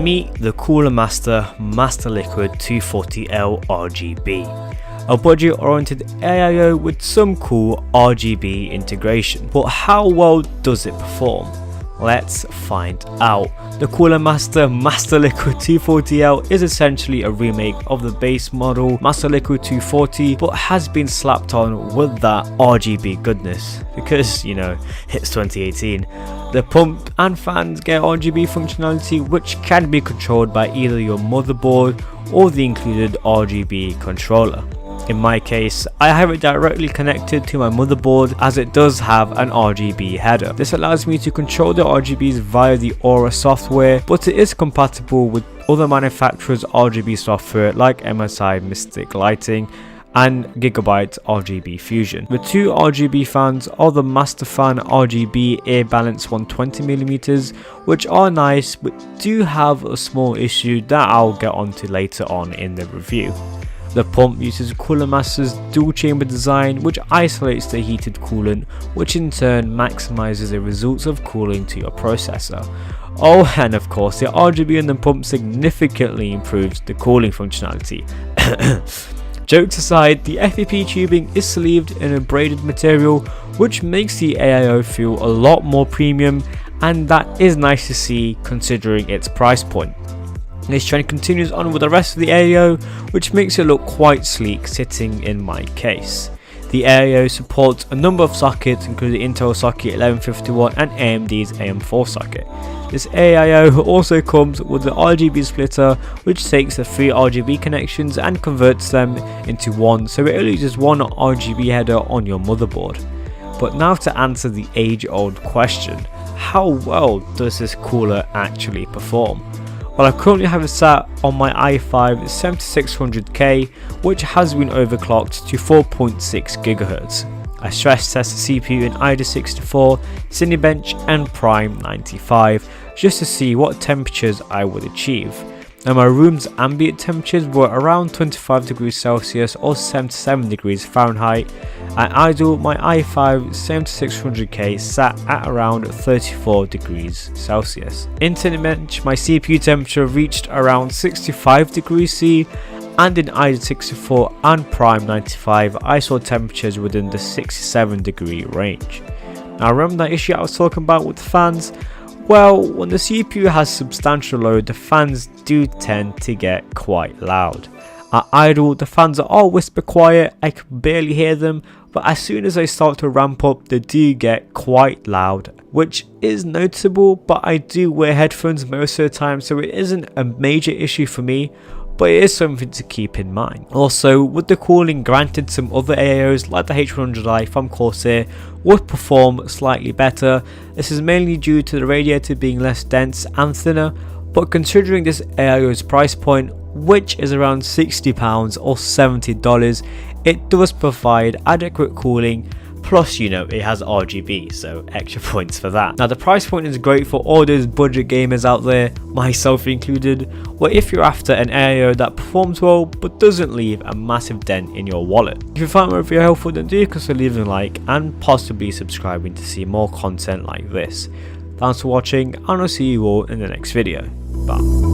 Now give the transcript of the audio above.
Meet the Cooler Master Master Liquid 240L RGB. A budget-oriented AIO with some cool RGB integration. But how well does it perform? Let's find out. The Cooler Master Master Liquid 240L is essentially a remake of the base model Master Liquid 240, but has been slapped on with that RGB goodness because, you know, it's 2018. The pump and fans get RGB functionality which can be controlled by either your motherboard or the included RGB controller. In my case, I have it directly connected to my motherboard as it does have an RGB header. This allows me to control the RGBs via the Aura software, but it is compatible with other manufacturers' RGB software like MSI Mystic Lighting and Gigabyte RGB Fusion. The two RGB fans are the Master Fan RGB Air Balance 120mm, which are nice but do have a small issue that I'll get onto later on in the review. The pump uses Cooler Master's dual chamber design, which isolates the heated coolant, which in turn maximizes the results of cooling to your processor. Oh, and of course the RGB in the pump significantly improves the cooling functionality. Jokes aside, the FEP tubing is sleeved in a braided material, which makes the AIO feel a lot more premium, and that is nice to see considering its price point. This trend continues on with the rest of the AIO, which makes it look quite sleek sitting in my case. The AIO supports a number of sockets including Intel socket 1151 and AMD's AM4 socket. This AIO also comes with the RGB splitter, which takes the three RGB connections and converts them into one, so it only uses one RGB header on your motherboard. But now to answer the age-old question, how well does this cooler actually perform? Well, I currently have it sat on my i5 7600K, which has been overclocked to 4.6 GHz. I stress test the CPU in IDA 64, Cinebench and Prime 95 just to see what temperatures I would achieve. Now my room's ambient temperatures were around 25 degrees Celsius or 77 degrees Fahrenheit. At idle, my i5 7600K sat at around 34 degrees Celsius. In Cinebench, my CPU temperature reached around 65 degrees C, and in IDA 64 and Prime 95 I saw temperatures within the 67 degree range. Now remember that issue I was talking about with the fans? Well, when the CPU has substantial load, the fans do tend to get quite loud. At idle, the fans are all whisper quiet, I can barely hear them, but as soon as they start to ramp up, they do get quite loud, which is noticeable, but I do wear headphones most of the time, so it isn't a major issue for me, but it is something to keep in mind. Also, with the cooling, granted some other AIOs like the H100i from Corsair would perform slightly better. This is mainly due to the radiator being less dense and thinner, but considering this AIO's price point, which is around £60 or $70, it does provide adequate cooling. Plus, you know, it has RGB, so extra points for that. Now the price point is great for all those budget gamers out there, myself included, or if you're after an AIO that performs well but doesn't leave a massive dent in your wallet. If you find my review helpful, then do consider leaving a like and possibly subscribing to see more content like this. Thanks for watching, and I'll see you all in the next video. Bye.